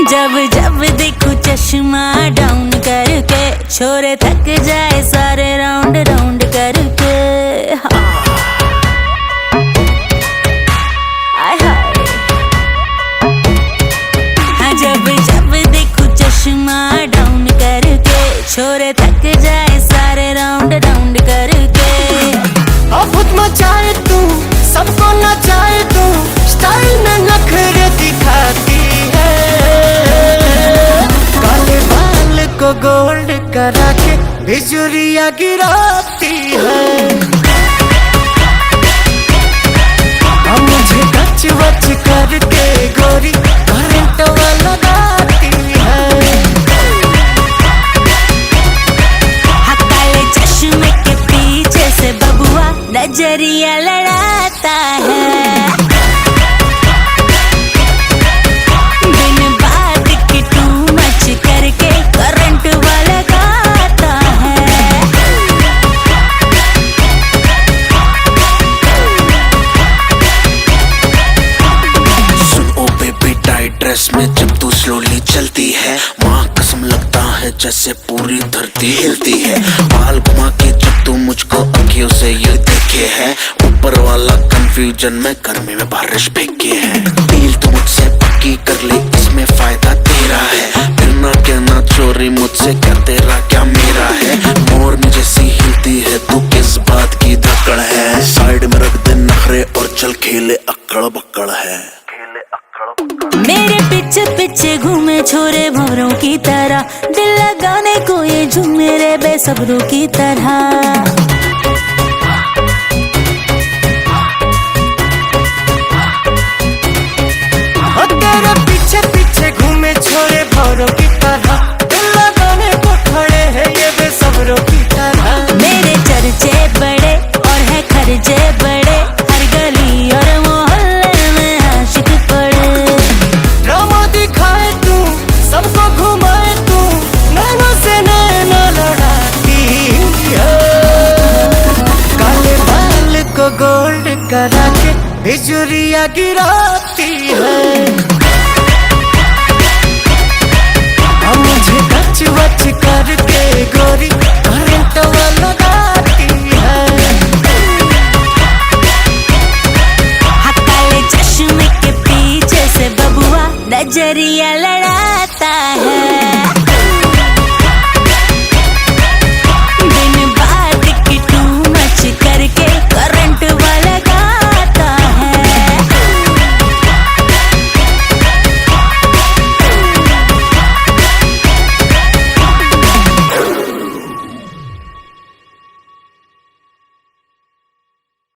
जब जब देखो चश्मा डाउन करके, छोरे थक जाए सारे राउंड राउंड करके। हाँ, जब जब देखो चश्मा डाउन करके, छोरे थक जाए सारे राउंड राउंड करके। आफत मचाए तू, सबको नचाए तू, स्टाइल में नखरे दिखाती है। काले बाल को गोल्ड करा के बिजुरिया गिराती है। मुझे टच वच करके गोरी करंट लगाती है। काले चश्मे के पीछे से बबुआ नजरिया लड़ाता है। बिन बात के टू मच करके करंट वाला गाता है। सुन ओ बेबी, टाइट ड्रेस में जब तू स्लोली चलती है, माँ कसम लगता है जैसे पूरी धरती हिलती है। बाल घुमा के जब तू मुझको अखियों से ये देखे है, ऊपर वाला कंफ्यूजन में गर्मी में बारिश फेंके है। डील तू मुझसे पक्की कर ले, इसमें फायदा तेरा है। फिर ना कहना चोरी मुझसे, क्या तेरा क्या मेरा है। मोरनी जैसी हिलती है तू, किस बात की धक्कड़ है। साइड में रख दे नखरे और चल खेले अक्कड़ बक्कड़ है। मेरे पीछे पीछे घूमे छोरे भंवरों की तरह, दिल लगाने को ये झूमे रे बेसब्रों की तरह। तेरे पीछे पीछे घूमे छोरे भंवरों की तरह, दिल लगाने को खड़े हैं ये बेसब्रों की तरह। मेरे चर्चे बड़े और है खर्चे बड़े, हर गली और मोहल्ले में आशिक पड़े। ड्रामा दिखाए तू, सबको घुमाए तू, नैनों से नैना लड़ाती है। काले बाल को गोल्ड करा के बिजुरिया गिराती है।